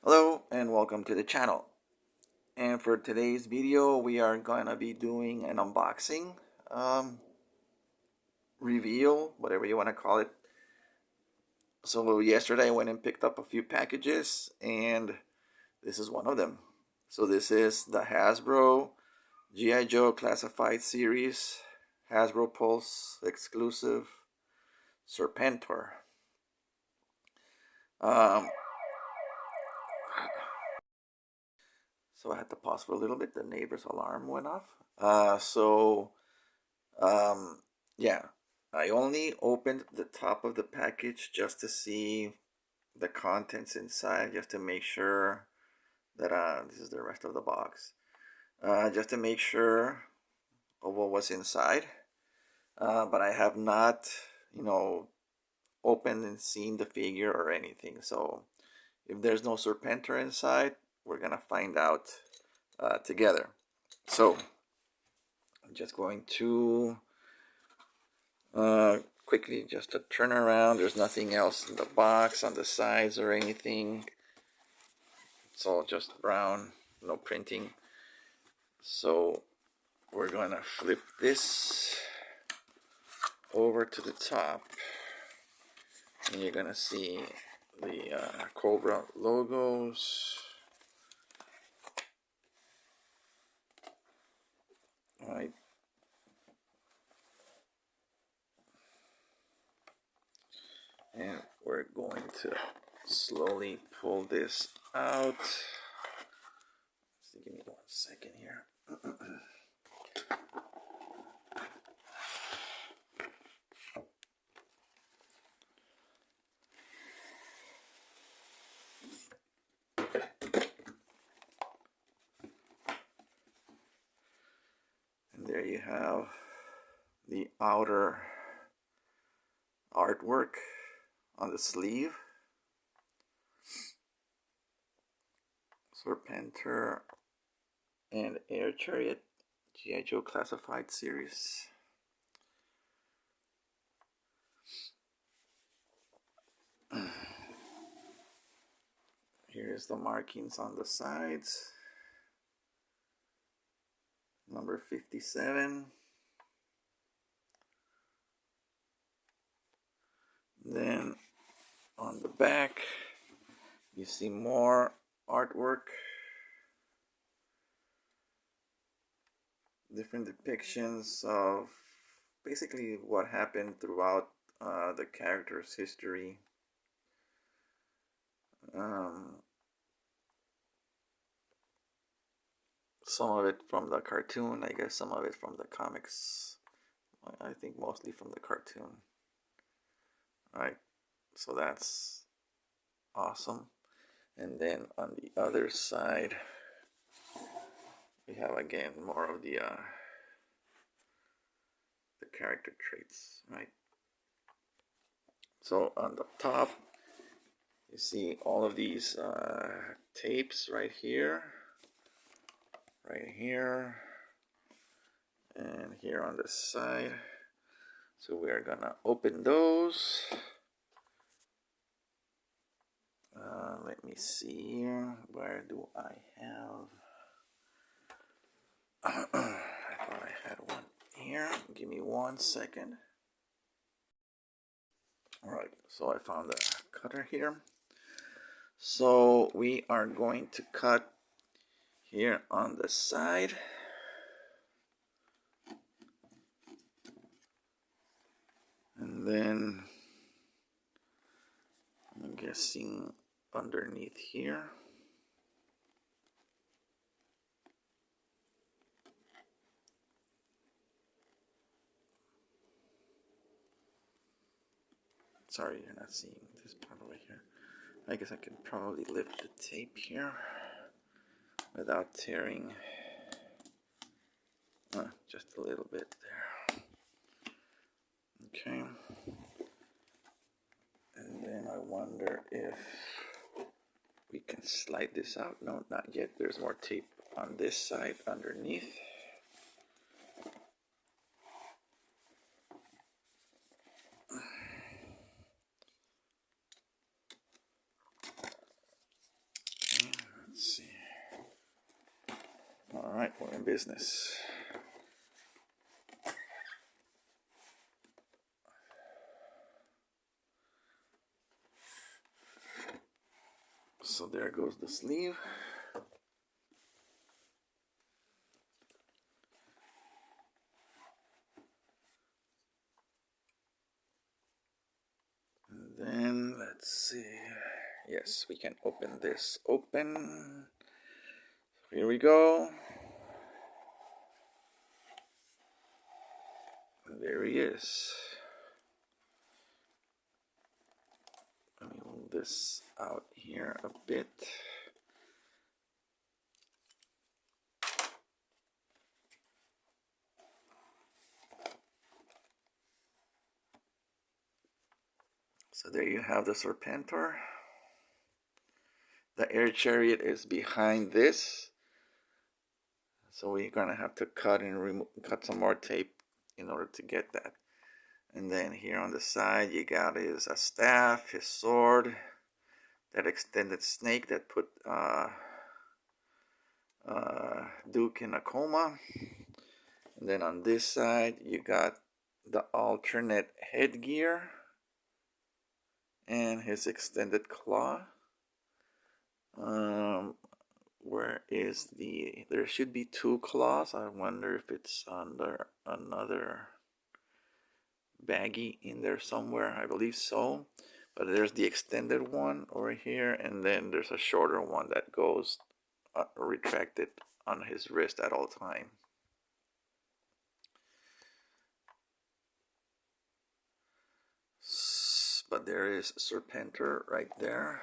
Hello and welcome to the channel. And for today's video we are going to be doing an unboxing, reveal, whatever you want to call it. So yesterday I went and picked up a few packages and this is one of them. So this is the Hasbro G.I. Joe Classified Series Hasbro Pulse exclusive Serpentor. So I had to pause for a little bit. The neighbor's alarm went off. Yeah, I only opened the top of the package just to see the contents inside, just to make sure that this is the rest of the box. Just to make sure of what was inside. But I have not, opened and seen the figure or anything. So if there's no Serpentor inside, we're gonna find out together. So I'm just going to quickly just to turn around. There's nothing else in the box on the sides or anything. It's all just brown, no printing. So we're gonna flip this over to the top and you're gonna see the Cobra logos. All right. And we're going to slowly pull this out. So give me 1 second here. And there you have the outer artwork on the sleeve. Serpentor and Air Chariot G.I. Joe Classified Series. Here's the markings on the sides. Number 57. Then on the back you see more artwork, different depictions of basically what happened throughout the character's history. Some of it from the cartoon, I guess some of it from the comics. I think mostly from the cartoon. Alright, so that's awesome. And then on the other side we have again more of the character traits, right? So on the top you see all of these tapes right here, and here on the side. So we are gonna open those. Let me see here. Where do I have? I thought I had one here. Give me 1 second. Alright, so I found the cutter here. So we are going to cut here on the side. And then I'm guessing underneath here. Sorry, you're not seeing this part over here. I guess I can probably lift the tape here without tearing just a little bit there. Okay. And then I wonder if we can slide this out. No, not yet. There's more tape on this side underneath. Let's see. All right, we're in business. So there goes the sleeve. And then let's see. Yes, we can open this open. Here we go. And there he is. Let me move this out here a bit. So there you have the Serpentor. The Air Chariot is behind this. So we're gonna have to cut some more tape in order to get that. And then here on the side you got his staff, his sword, that extended snake that put Duke in a coma. And then on this side you got the alternate headgear and his extended claw. Where is there should be two claws. I wonder if it's under another baggie in there somewhere. I believe so. But there's the extended one over here, and then there's a shorter one that goes retracted on his wrist at all time. But there is Serpentor right there.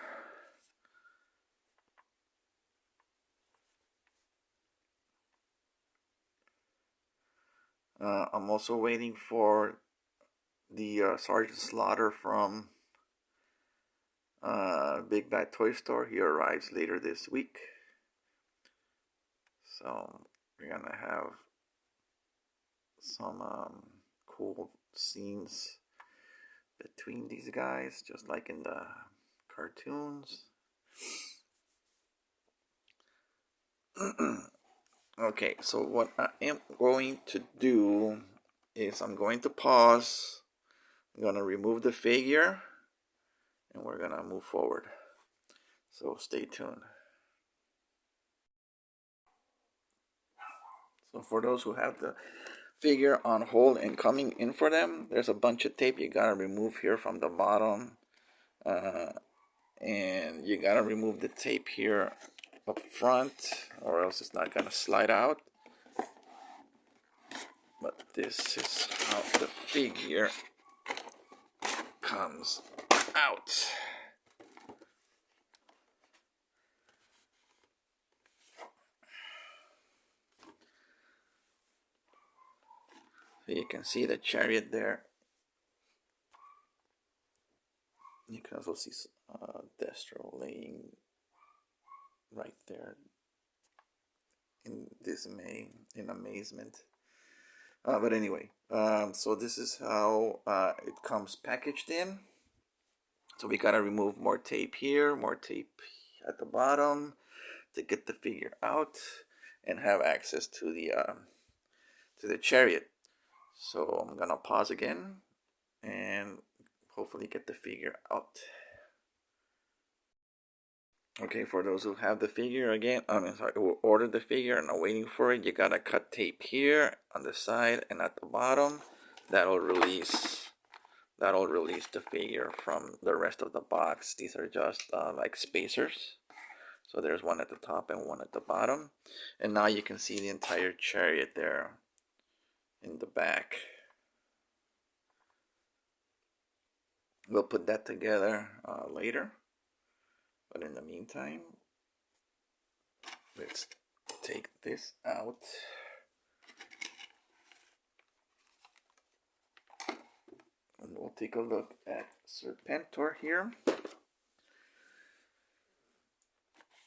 I'm also waiting for the Sergeant Slaughter from Big Bad Toy Store. He arrives later this week. So we're gonna have some cool scenes between these guys, just like in the cartoons. Okay, so what I am going to do is I'm going to pause. I'm going to remove the figure and we're going to move forward. So stay tuned. So for those who have the figure on hold and coming in for them, there's a bunch of tape you got to remove here from the bottom. And you got to remove the tape here up front, or else it's not going to slide out. But this is how the figure comes out. So you can see the chariot there. You can also see Destro laying right there in dismay, in amazement. But anyway, so this is how it comes packaged in. So we gotta remove more tape here, more tape at the bottom to get the figure out and have access to the chariot. So I'm gonna pause again and hopefully get the figure out. Okay, for those who have the figure again, who ordered the figure and are waiting for it, you gotta cut tape here on the side and at the bottom. That'll release the figure from the rest of the box. These are just like spacers. So there's one at the top and one at the bottom. And now you can see the entire chariot there in the back. We'll put that together later. But in the meantime, let's take this out. And we'll take a look at Serpentor here.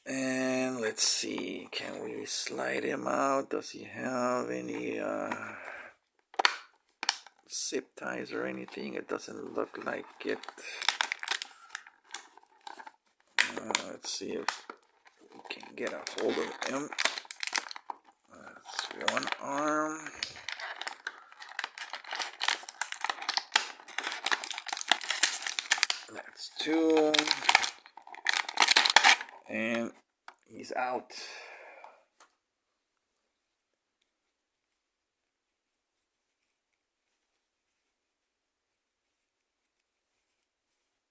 And let's see, can we slide him out? Does he have any zip ties or anything? It doesn't look like it. Let's see if we can get a hold of him. That's one arm. That's two. And he's out.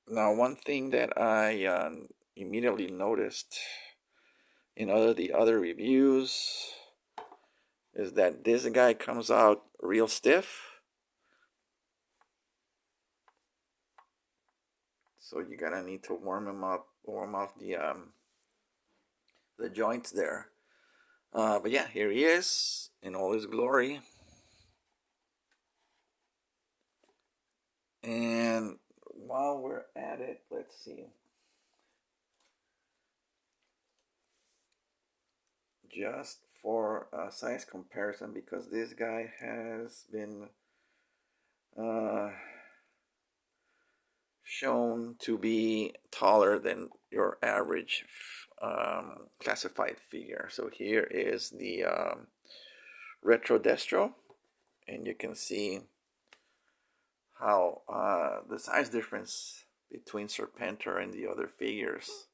Now, one thing that I immediately noticed in the other reviews is that this guy comes out real stiff. So you're gonna need to warm off the joints there. But yeah, here he is in all his glory. And while we're at it, let's see. Just for a size comparison, because this guy has been shown to be taller than your average classified figure. So here is the Retro Destro, and you can see how the size difference between Serpentor and the other figures.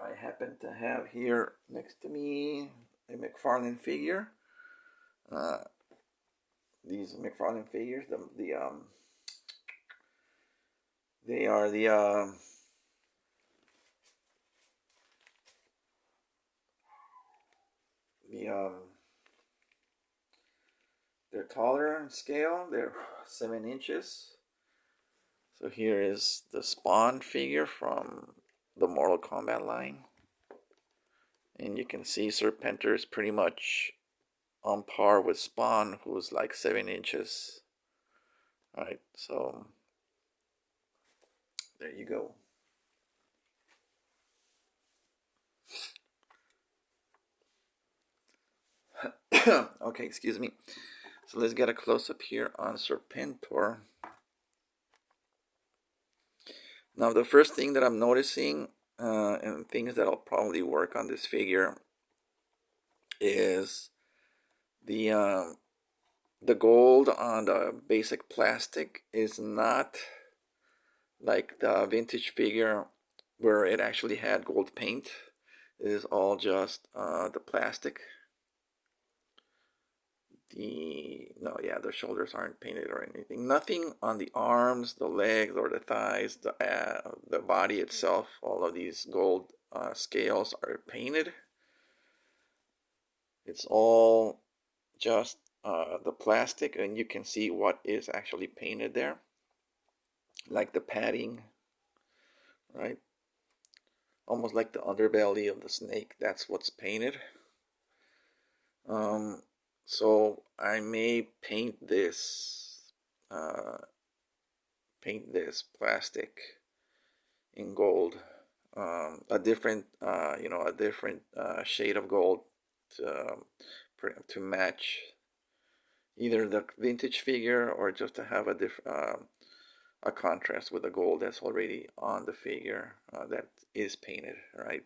I happen to have here next to me a McFarlane figure. These McFarlane figures, they are they're taller in scale. They're 7 inches. So here is the Spawn figure from the Mortal Kombat line. And you can see Serpentor is pretty much on par with Spawn, who's like 7 inches. Alright, so there you go. Okay, excuse me. So let's get a close-up here on Serpentor. Now, the first thing that I'm noticing, and things that I'll probably work on this figure, is the gold on the basic plastic is not like the vintage figure where it actually had gold paint. It is all just the plastic. The shoulders aren't painted or anything. Nothing on the arms, the legs, or the thighs, the body itself. All of these gold scales are painted. It's all just the plastic, and you can see what is actually painted there, like the padding, right? Almost like the underbelly of the snake. That's what's painted. So I may paint this plastic in gold, a different shade of gold to match either the vintage figure or just to have a contrast with the gold that's already on the figure that is painted, right?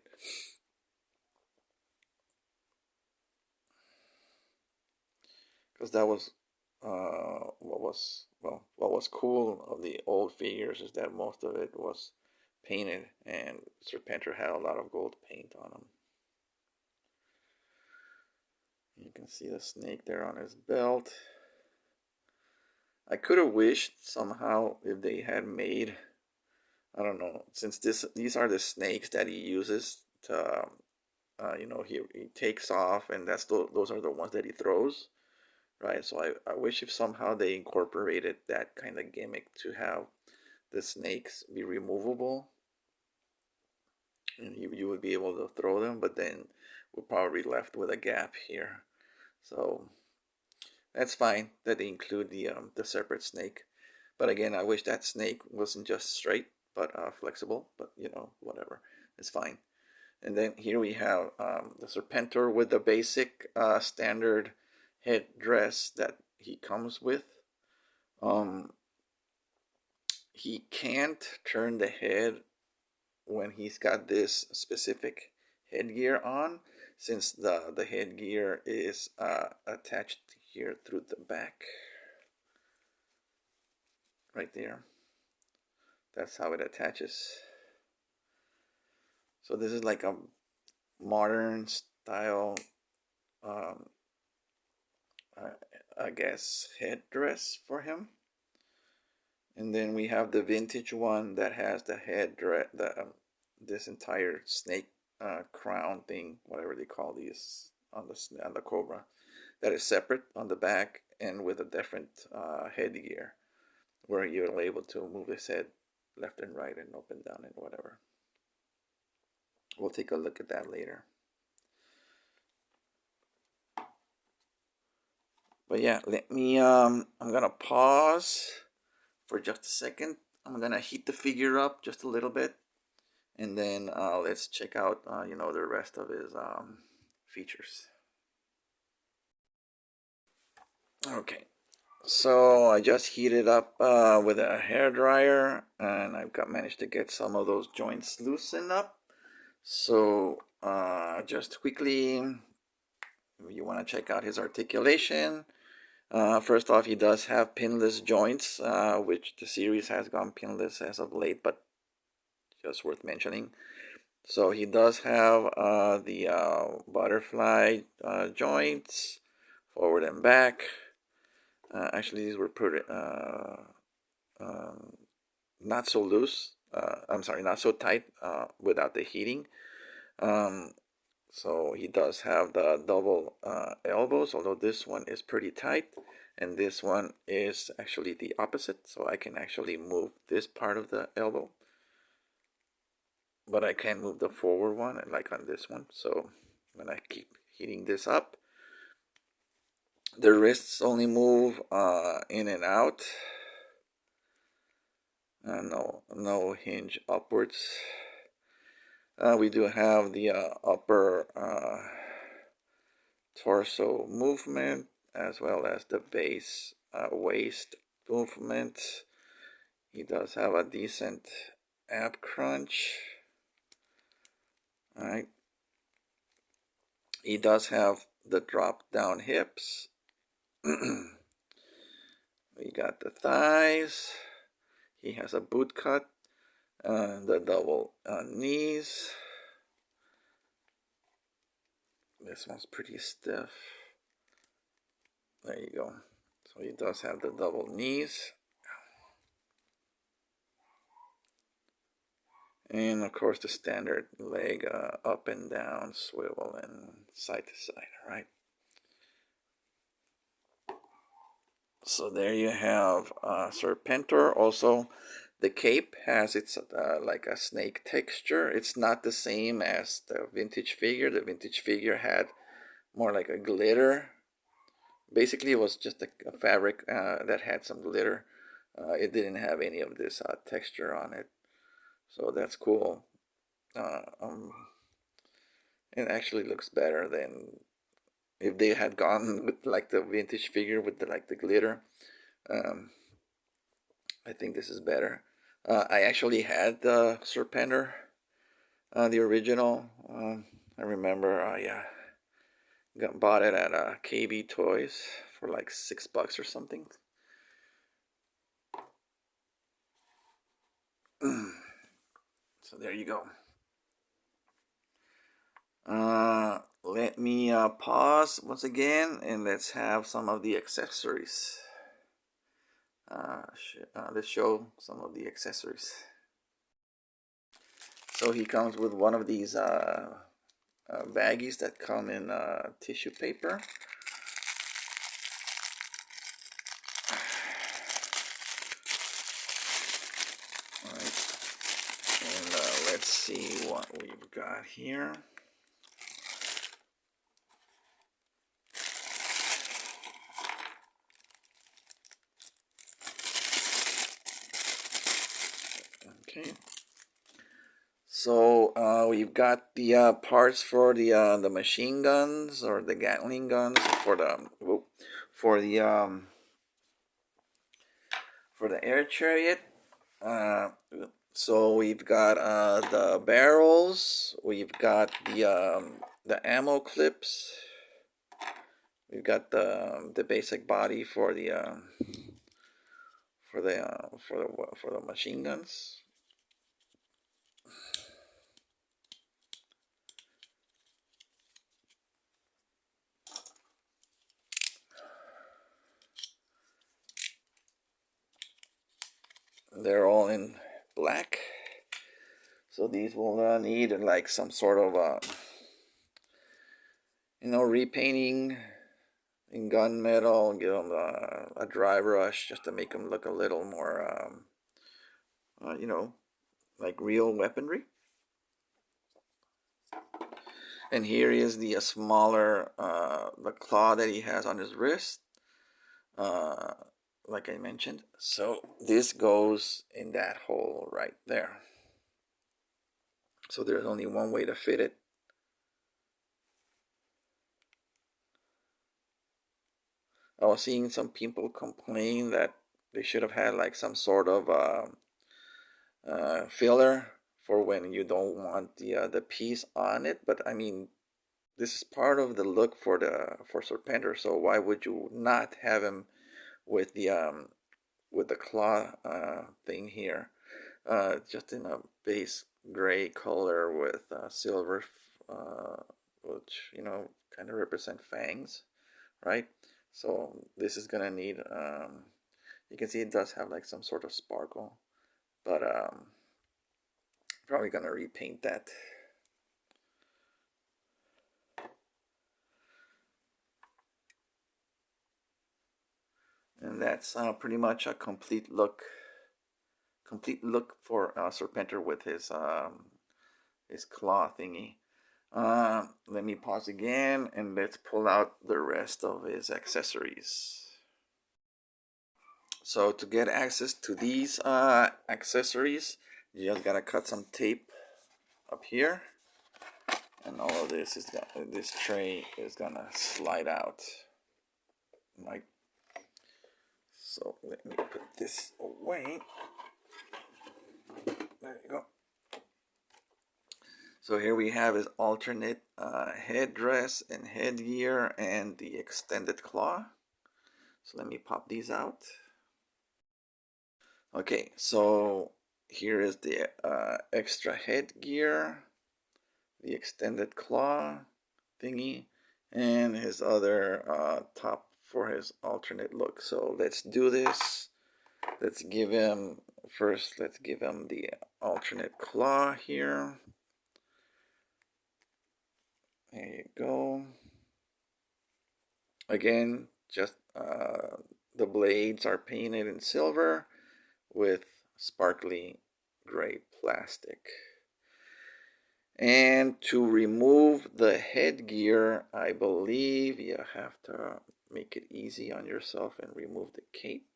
Because that was what was cool of the old figures is that most of it was painted, and Serpentor had a lot of gold paint on him. You can see the snake there on his belt. I could have wished somehow if they had made, I don't know, since these are the snakes that he uses to, he takes off, and those are the ones that he throws. Right, so I wish if somehow they incorporated that kind of gimmick to have the snakes be removable, and you would be able to throw them, but then we're probably left with a gap here. So that's fine that they include the separate snake, but again, I wish that snake wasn't just straight but flexible. But whatever, it's fine. And then here we have the Serpentor with the basic standard headdress that he comes with. He can't turn the head when he's got this specific headgear on, since the headgear is attached here through the back, right there. That's how it attaches. So this is like a modern style, I guess, headdress for him. And then we have the vintage one that has the headdress, this entire snake crown thing, whatever they call these on the Cobra, that is separate on the back and with a different headgear, where you're able to move his head left and right and up and down and whatever. We'll take a look at that later. But yeah, let me, I'm gonna pause for just a second. I'm gonna heat the figure up just a little bit, and then let's check out, you know, the rest of his features. Okay, so I just heated up with a hair dryer, and I've managed to get some of those joints loosened up. So just quickly, you want to check out his articulation. First off, he does have pinless joints, which the series has gone pinless as of late, but just worth mentioning. So he does have the butterfly joints, forward and back. Actually, these were pretty not so loose. I'm sorry, not so tight without the heating. So he does have the double elbows, although this one is pretty tight, and this one is actually the opposite. So I can actually move this part of the elbow, but I can't move the forward one, like on this one. So when I keep heating this up, the wrists only move in and out. No hinge upwards. We do have the upper torso movement, as well as the base waist movement. He does have a decent ab crunch. All right. He does have the drop down hips. We got the thighs. He has a boot cut, the double knees. This one's pretty stiff. There you go. So he does have the double knees. And of course the standard leg up and down, swivel, and side to side, right? So there you have Serpentor. Also, the cape has its like a snake texture. It's not the same as the vintage figure. The vintage figure had more like a glitter. Basically, it was just a fabric that had some glitter. It didn't have any of this texture on it. So that's cool. It actually looks better than if they had gone with like the vintage figure with the glitter. I think this is better. I actually had the Serpentor, the original. I remember, yeah, bought it at KB Toys for like $6 or something. So there you go. Let me pause once again, and let's have some of the accessories. Let's show some of the accessories. So he comes with one of these baggies that come in tissue paper. Alright, and let's see what we've got here. Okay. So we've got the parts for the machine guns or the Gatling guns for the Air Chariot. So we've got the barrels, we've got the ammo clips, we've got the basic body for the machine guns. They're all in black, so these will need like some sort of repainting in gunmetal, give them a dry brush just to make them look a little more, like real weaponry. And here is the smaller, the claw that he has on his wrist, like I mentioned. So this goes in that hole right there. So there's only one way to fit it. I was seeing some people complain that they should have had like some sort of filler for when you don't want the piece on it. But I mean, this is part of the look for Serpentor. So why would you not have him with the claw thing here? Just in a base gray color with silver, which kind of represent fangs, right? So this is gonna need, you can see it does have like some sort of sparkle, but probably gonna repaint that. And that's pretty much a complete look for Serpentor with his claw thingy. Let me pause again and let's pull out the rest of his accessories. So to get access to these accessories, you just gotta cut some tape up here, and all of this this tray is gonna slide out. Right. So let me put this away. There you go. So here we have his alternate headdress and headgear and the extended claw. So let me pop these out. Okay, so here is the extra headgear, the extended claw thingy, and his other top for his alternate look. So let's do this. Let's give him the alternate claw here. There you go. Again, just the blades are painted in silver with sparkly gray plastic. And to remove the headgear, I believe you have to make it easy on yourself and remove the cape.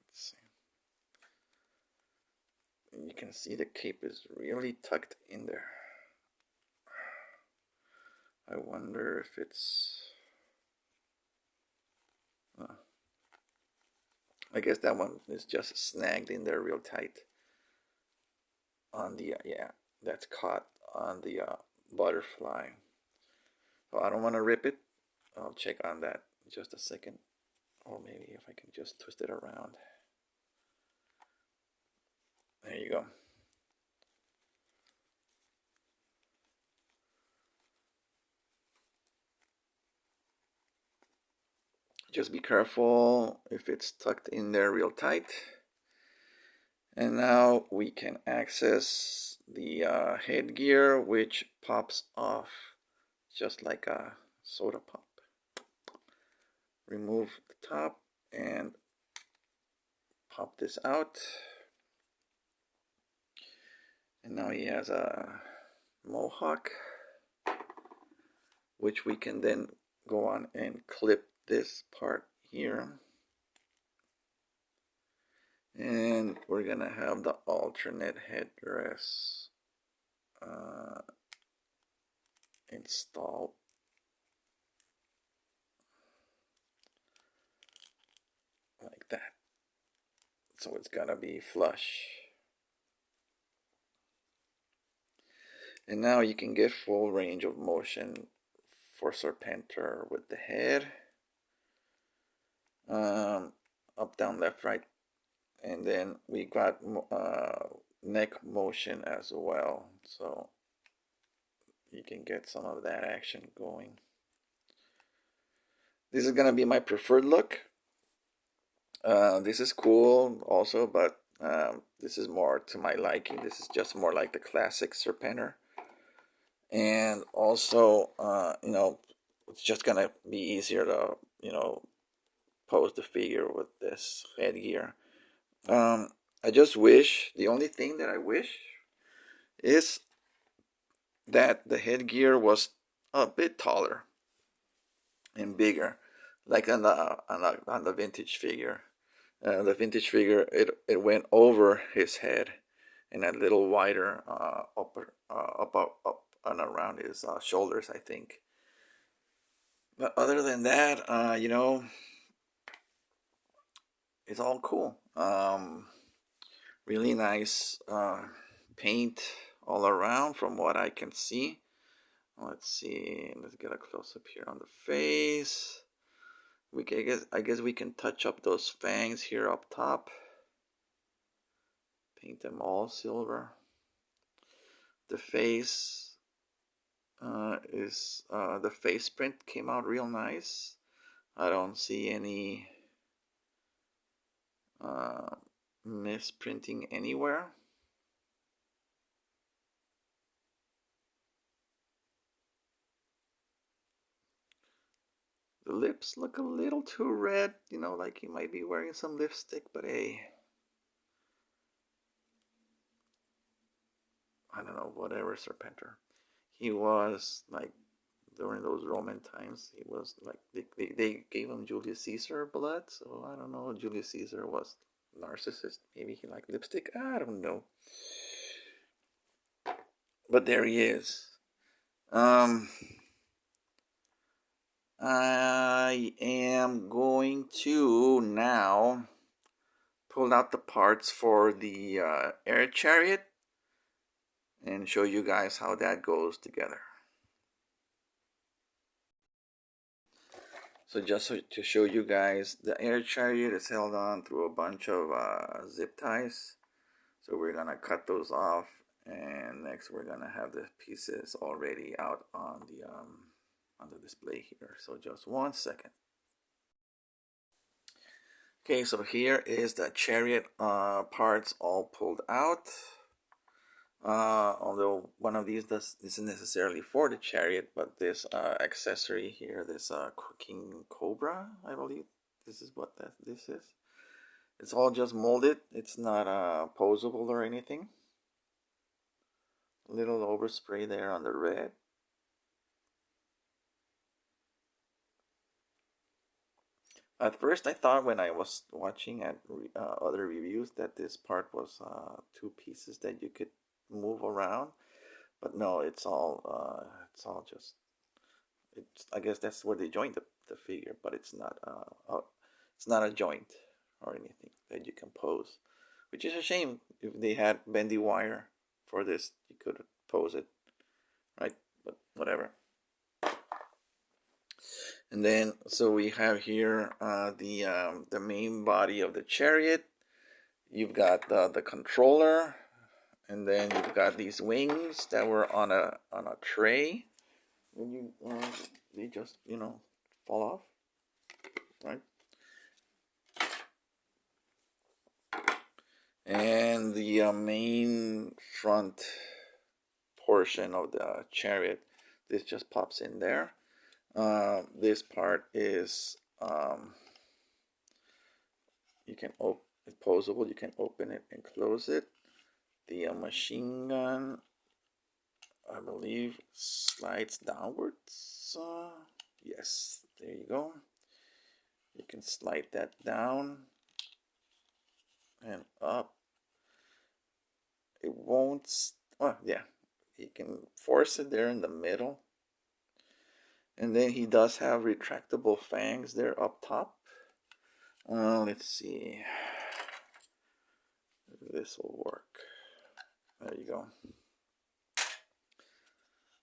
Let's see. You can see the cape is really tucked in there. I wonder if it's... I guess that one is just snagged in there real tight on the, yeah, that's caught on the butterfly. So I don't want to rip it. I'll check on that in just a second. Or maybe if I can just twist it around. There you go. Just be careful if it's tucked in there real tight. And now we can access the headgear, which pops off just like a soda pop. Remove the top and pop this out. And now he has a mohawk, which we can then go on and clip this part here. And we're gonna have the alternate headdress installed. so it's gotta be flush. And now you can get full range of motion for Serpentor with the head. Up, down, left, right. And then we got neck motion as well. So you can get some of that action going. This is going to be my preferred look. This is cool also, but this is more to my liking. This is just more like the classic Serpentor. And also, you know, it's just going to be easier to, you know, pose the figure with this headgear. I just wish, the only thing that I wish is that the headgear was a bit taller and bigger, like on the vintage figure. The vintage figure, it went over his head and a little wider up and around his shoulders, I think. But other than that, you know, it's all cool. Really nice paint all around from what I can see. Let's see. Let's get a close up here on the face. I guess we can touch up those fangs here up top. Paint them all silver. The face the face print came out real nice. I don't see any misprinting anywhere. The lips look a little too red, you know, like he might be wearing some lipstick, but hey, I don't know, whatever, Serpentor. He was like, during those Roman times, he was like, they gave him Julius Caesar blood, so I don't know, Julius Caesar was narcissist. Maybe he liked lipstick, I don't know. But there he is. I am going to now pull out the parts for the Air Chariot and show you guys how that goes together. So just to show you guys, the Air Chariot is held on through a bunch of zip ties. So we're gonna cut those off, and next we're gonna have the pieces already out on the display here. So just 1 second. Okay, so here is the Chariot parts all pulled out. Although one of these isn't necessarily for the Chariot, but this accessory here, this King Cobra, I believe this is what this is. It's all just molded. It's not posable or anything. A little overspray there on the red. At first, I thought when I was watching at other reviews that this part was 2 pieces that you could move around, but no, it's all just, I guess that's where they joined the figure, but it's not a joint or anything that you can pose, which is a shame. If they had bendy wire for this, you could pose it, right? But whatever. And then, so we have here the main body of the Chariot. You've got the controller, and then you've got these wings that were on a tray. And you they just, you know, fall off, right? And the main front portion of the Chariot, this just pops in there. This part is you can it's posable. You can open it and close it. The machine gun, I believe, slides downwards. Yes, there you go. You can slide that down and up. It won't. Oh yeah, you can force it there in the middle. And then he does have retractable fangs there up top. Let's see. this will work. There you go.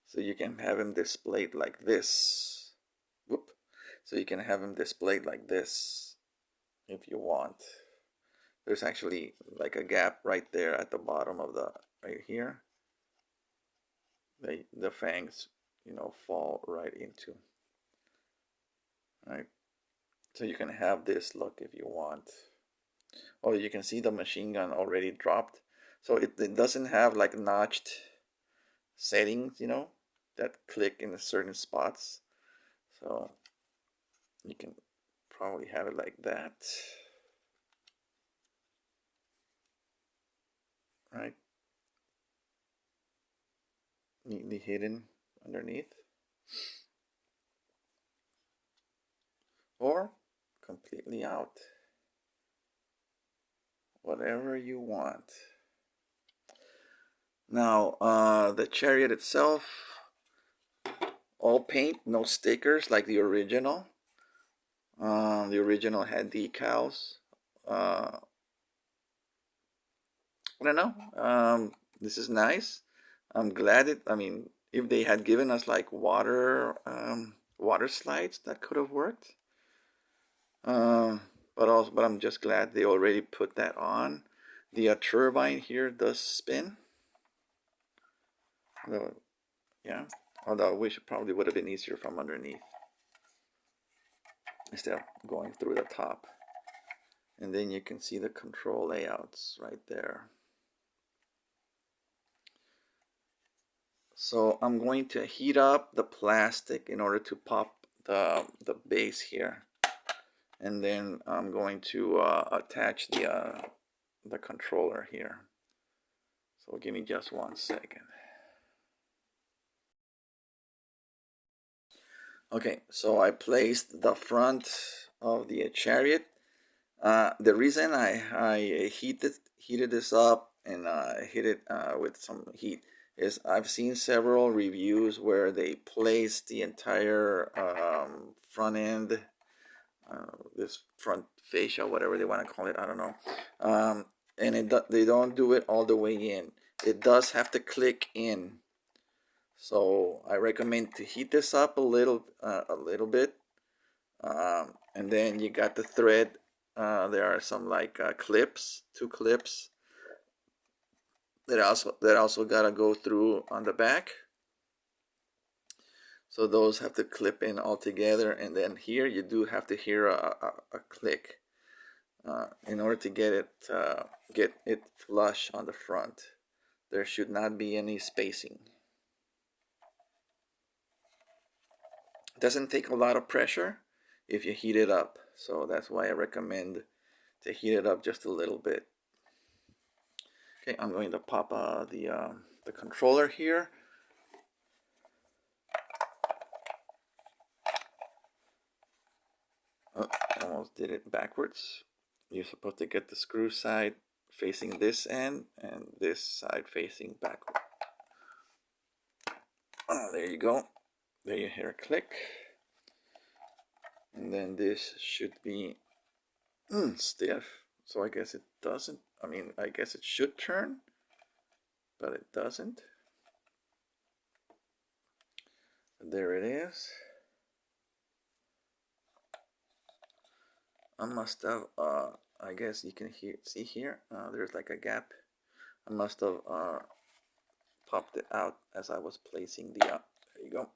So you can have him displayed like this. Whoop. So you can have him displayed like this if you want. There's actually like a gap right there at the bottom of the, right here. The fangs, you know, fall right into. Right. So you can have this look if you want. Oh, you can see the machine gun already dropped. So it doesn't have like notched settings, you know, that click in certain spots. So you can probably have it like that. Right. Neatly hidden underneath. Or completely out. Whatever you want. Now, the Chariot itself, all paint, no stickers like the original. The original had decals. I don't know. This is nice. I'm glad it. I mean, if they had given us like water slides, that could have worked. But I'm just glad they already put that on. The turbine here does spin. Yeah. Although I wish it probably would have been easier from underneath instead of going through the top. And then you can see the control layouts right there. So I'm going to heat up the plastic in order to pop the base here. And then I'm going to attach the controller here. So give me just 1 second. Okay, so I placed the front of the Chariot. The reason I heated this up and hit it with some heat is I've seen several reviews where they place the entire front end, this front fascia, whatever they want to call it, I don't know, and they don't do it all the way in. It does have to click in. So I recommend to heat this up a little bit, and then you got the thread. There are some like clips, 2 clips that also gotta go through on the back. So those have to clip in all together, and then here you do have to hear a click in order to get it flush on the front. There should not be any spacing. It doesn't take a lot of pressure if you heat it up, so that's why I recommend to heat it up just a little bit. Okay, I'm going to pop the controller here. Oh, almost did it backwards. You're supposed to get the screw side facing this end and this side facing backward. Oh, there you go. There you hear a click. And then this should be stiff. So I guess it doesn't. I mean, I guess it should turn, but it doesn't. There it is. I must have, I guess you can see here, there's like a gap. I must have popped it out as I was placing the, there you go.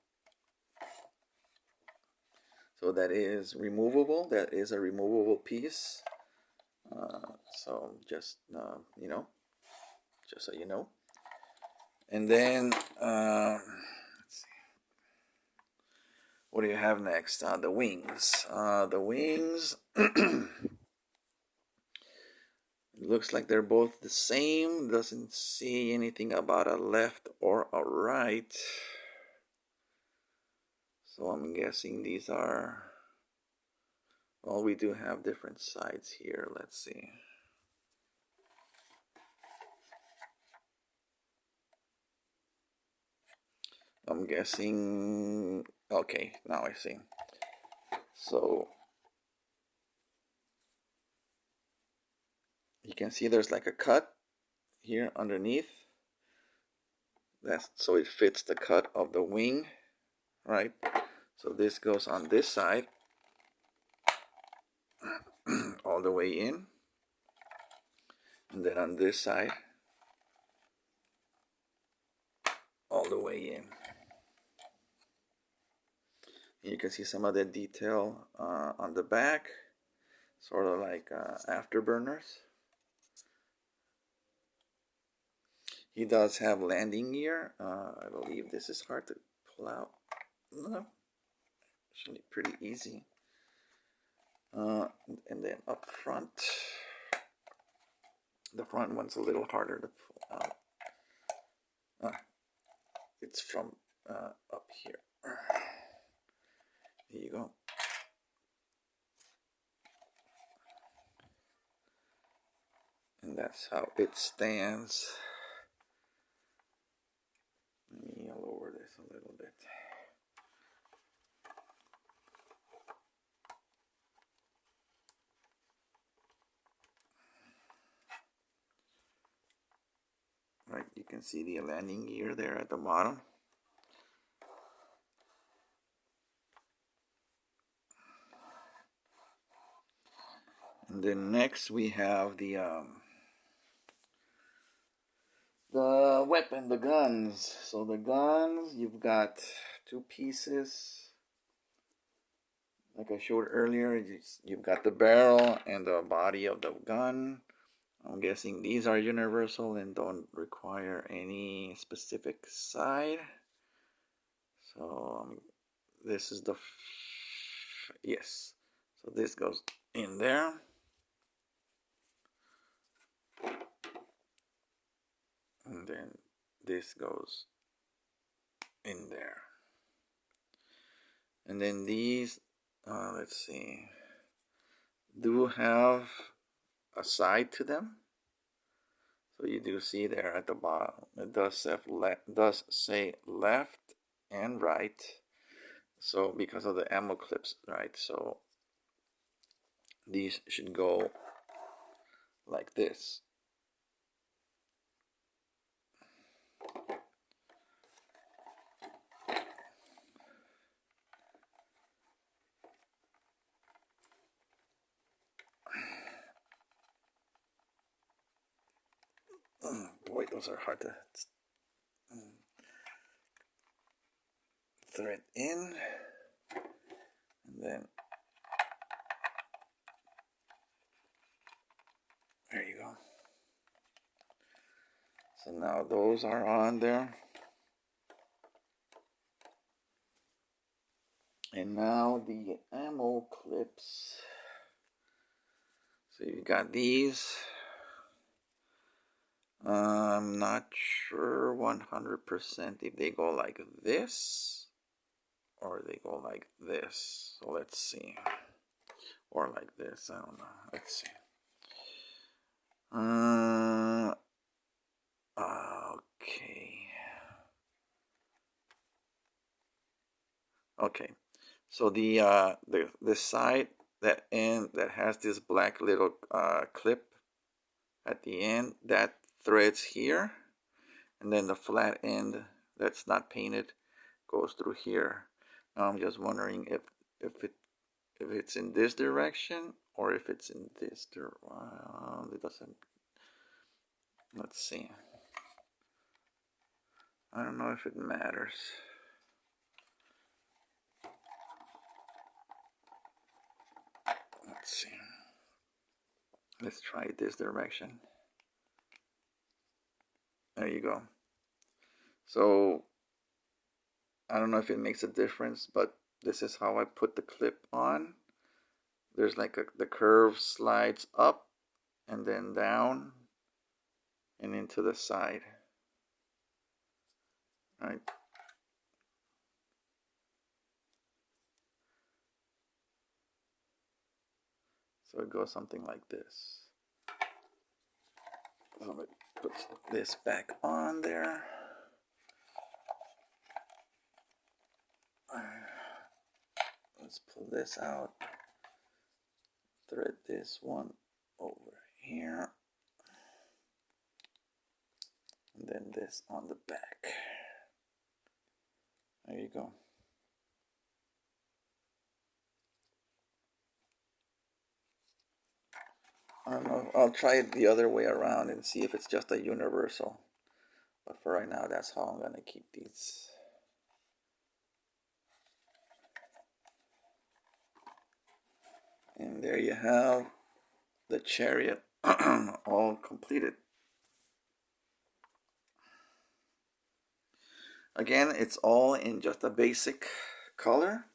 So that is removable. That is a removable piece. So just, you know, just so you know. And then, let's see. What do you have next? The wings. The wings, it looks like they're both the same. Doesn't see anything about a left or a right. So I'm guessing these are, well, we do have different sides here. Let's see. I'm guessing, okay, now I see. So can see there's like a cut here underneath. That's so it fits the cut of the wing, right? So this goes on this side all the way in, and then on this side all the way in. You can see some of the detail on the back, sort of like afterburners. He does have landing gear. I believe this is hard to pull out. No, actually pretty easy. And then up front, the front one's a little harder to pull out. It's from up here. There you go. And that's how it stands. Let me lower this a little bit. Right, you can see the landing gear there at the bottom. And then next we have the weapon, the guns. So the guns, you've got two pieces. Like I showed earlier, you've got the barrel and the body of the gun. I'm guessing these are universal and don't require any specific side. So this is the yes. So this goes in there. And then this goes in there. And then these, let's see, do have a side to them. So you do see there at the bottom, it does say left and right. So because of the ammo clips, right? So these should go like this. Boy, those are hard to thread in, and then there you go. So now those are on there, and now the ammo clips. So you got these. I'm not sure 100% if they go like this or they go like this. So let's see. Or like this. I don't know. Let's see. Okay. Okay. So the side that end that has this black little clip at the end, that threads here, and then the flat end that's not painted goes through here. Now I'm just wondering if it's in this direction or if it's in this direction. It doesn't. Let's see. I don't know if it matters. Let's see. Let's try this direction. There you go. So I don't know if it makes a difference, but this is how I put the clip on. There's like the curve slides up and then down and into the side. Right. So it goes something like this. So I'm going to put this back on there. Let's pull this out. Thread this one over here. and this on the back. There you go. I don't know, I'll try it the other way around and see if it's just a universal. But for right now, that's how I'm gonna keep these. And there you have the Chariot all completed. Again, it's all in just a basic color,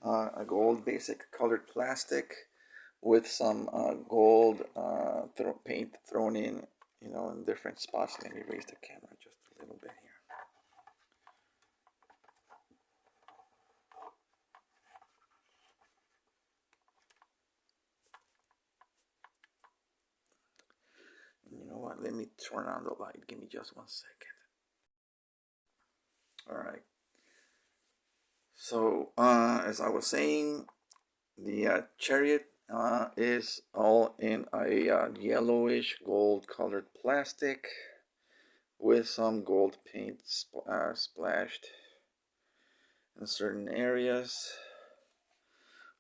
a gold basic colored plastic with some gold paint thrown in, you know, in different spots. Let me raise the camera just a little bit here. You know what? Let me turn on the light. Give me just 1 second. All right. So, as I was saying, the Chariot is all in a yellowish gold colored plastic with some gold paint splashed in certain areas.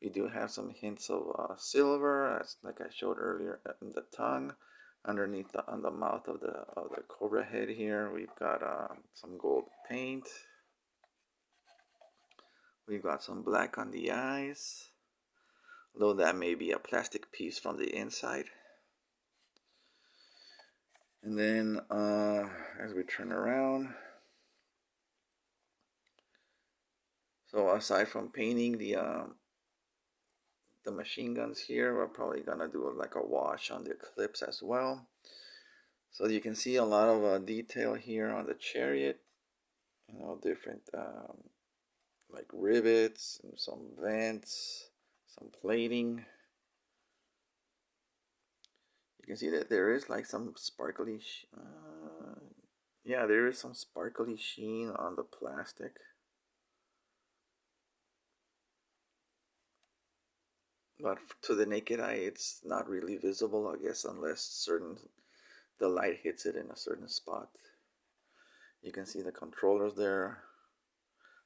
We do have some hints of silver, as like I showed earlier in the tongue. Underneath on the mouth of the Cobra head here, we've got some gold paint. We've got some black on the eyes, though that may be a plastic piece from the inside. And then as we turn around, so aside from painting the machine guns here, we're probably gonna do like a wash on the clips as well. So you can see a lot of detail here on the Chariot, you know, different like rivets and some vents, some plating. You can see that there is like some sparkly yeah, there is some sparkly sheen on the plastic. But to the naked eye, it's not really visible, I guess, unless the light hits it in a certain spot. You can see the controllers there,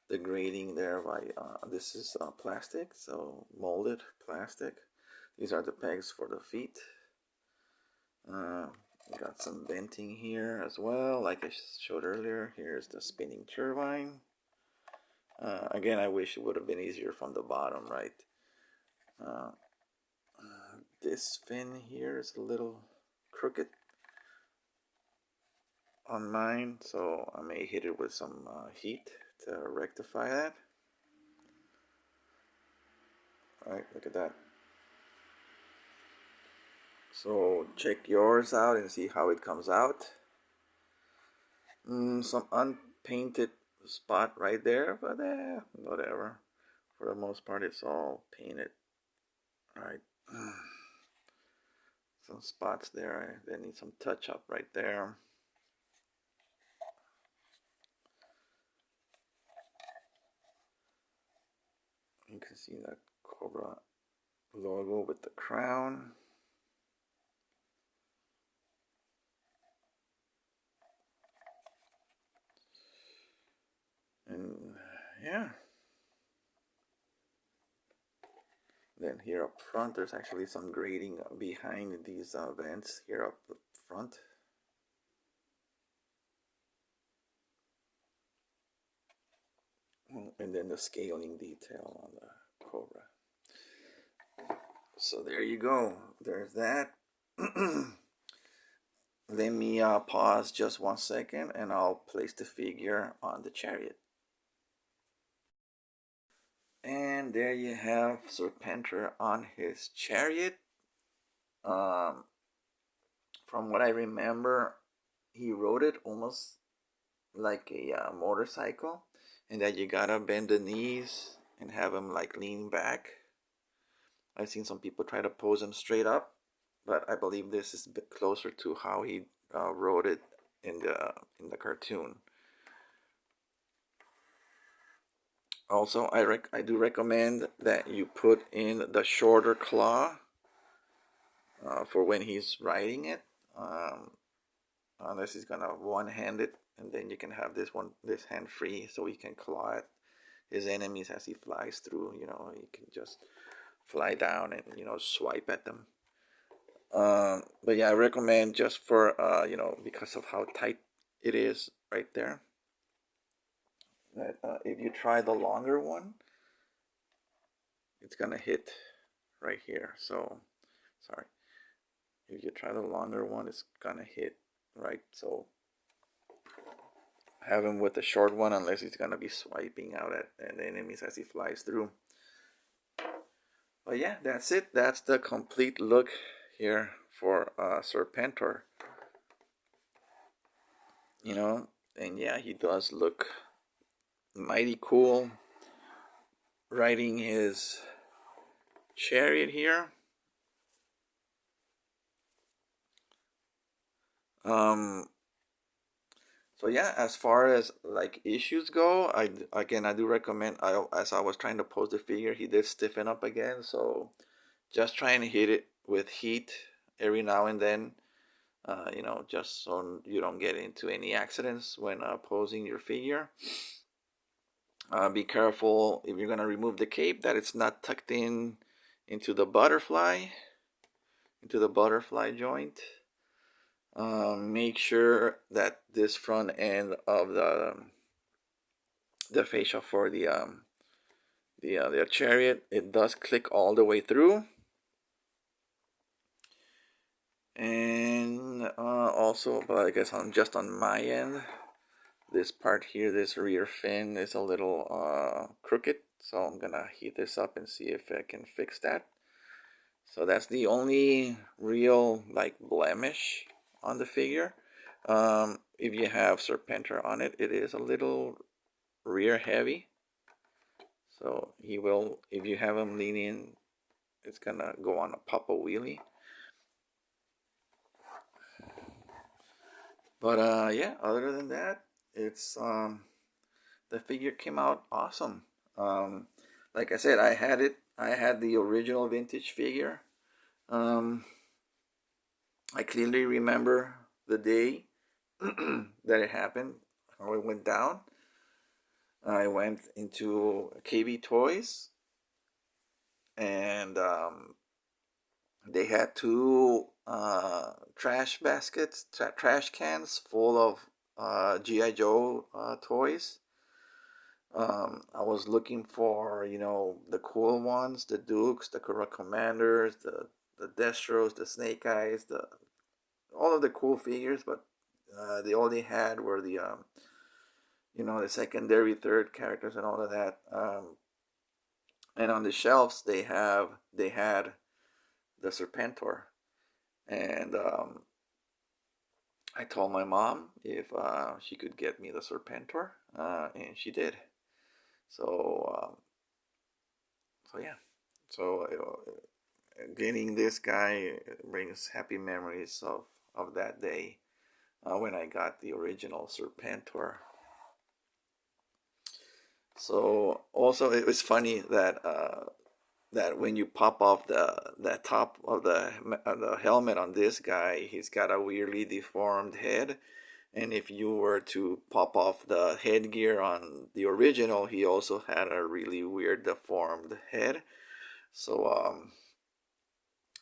the grading there by this is plastic, so molded plastic. These are the pegs for the feet. Got some venting here as well, like I showed earlier. Here's the spinning turbine. Again, I wish it would have been easier from the bottom, right? This fin here is a little crooked on mine, so I may hit it with some heat to rectify that. Alright, look at that. So check yours out and see how it comes out. Some unpainted spot right there, but whatever. For the most part, it's all painted. Alright. Some spots there that need some touch up right there. You can see that Cobra logo with the crown. And yeah. Then here up front, there's actually some grading behind these vents here up the front. And then the scaling detail on the Cobra. So there you go. There's that. Let me pause just 1 second and I'll place the figure on the Chariot. And there you have Serpentor on his Chariot. From what I remember, he rode it almost like a motorcycle, and that you gotta bend the knees and have him like lean back. I've seen some people try to pose him straight up, but I believe this is a bit closer to how he rode it in the cartoon. Also, I do recommend that you put in the shorter claw for when he's riding it. unless he's gonna one-hand it, and then you can have this hand free, so he can claw at his enemies as he flies through. You know, he can just fly down and, you know, swipe at them. But yeah, I recommend, just for you know, because of how tight it is right there, that if you try the longer one, it's gonna hit right here. So sorry, if you try the longer one, it's gonna hit right. So have him with the short one, unless he's gonna be swiping out at the enemies as he flies through. But yeah, that's it. That's the complete look here for Serpentor. You know, and yeah, he does look mighty cool riding his chariot here. So yeah, as far as like issues go, I do recommend, as I was trying to pose the figure, he did stiffen up again, so just try and hit it with heat every now and then, you know, just so you don't get into any accidents when posing your figure. Be careful if you're gonna remove the cape that it's not tucked in into the butterfly joint. Make sure that this front end of the fascia for the chariot, it does click all the way through. And also, but I guess just on my end, this part here, this rear fin, is a little crooked, so I'm gonna heat this up and see if I can fix that. So that's the only real like blemish on the figure. If you have Serpentor on it, it is a little rear heavy, so he will, if you have him lean in, it's gonna go on a pop-a wheelie. But yeah, other than that, it's the figure came out awesome. Like I said, I had the original vintage figure. I clearly remember the day that it happened, how it went down. I went into KB Toys, and they had two trash baskets, trash cans full of G.I. Joe toys. I was looking for, you know, the cool ones, the Dukes, the Cobra Commanders, the Destros, the Snake Eyes, all of the cool figures, but all they had were the you know, the secondary, third characters and all of that. And on the shelves they had the Serpentor, and I told my mom if she could get me the Serpentor, and she did. So so yeah, so getting this guy brings happy memories of that day when I got the original Serpentor. So also, it was funny that that when you pop off the top of the helmet on this guy, he's got a weirdly deformed head, and if you were to pop off the headgear on the original, he also had a really weird deformed head. So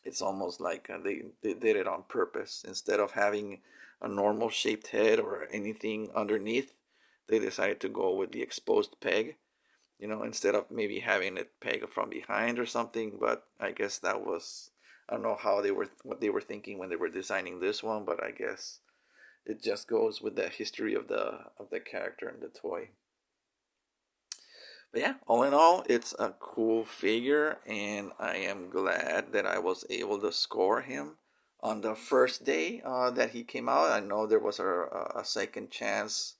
it's almost like they did it on purpose. Instead of having a normal shaped head or anything underneath, they decided to go with the exposed peg, you know, instead of maybe having it peg from behind or something. But I guess that was, I don't know what they were thinking when they were designing this one, but I guess it just goes with the history of the character and the toy. But yeah, all in all, it's a cool figure, and I am glad that I was able to score him on the first day that he came out. I know there was a second chance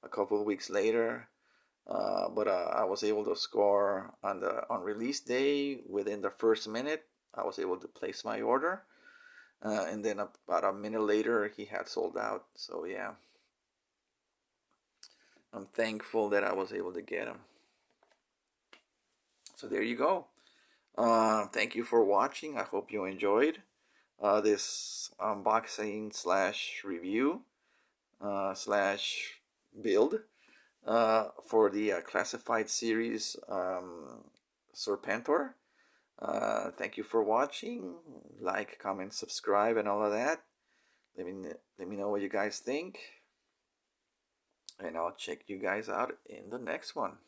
a couple of weeks later, but I was able to score on release day. Within the first minute, I was able to place my order, and then about a minute later, he had sold out. So yeah, I'm thankful that I was able to get him. So there you go. Thank you for watching. I hope you enjoyed this unboxing / review. slash build for the classified series Serpentor. Thank you for watching. Like, comment, subscribe, and all of that. Let me know what you guys think, and I'll check you guys out in the next one.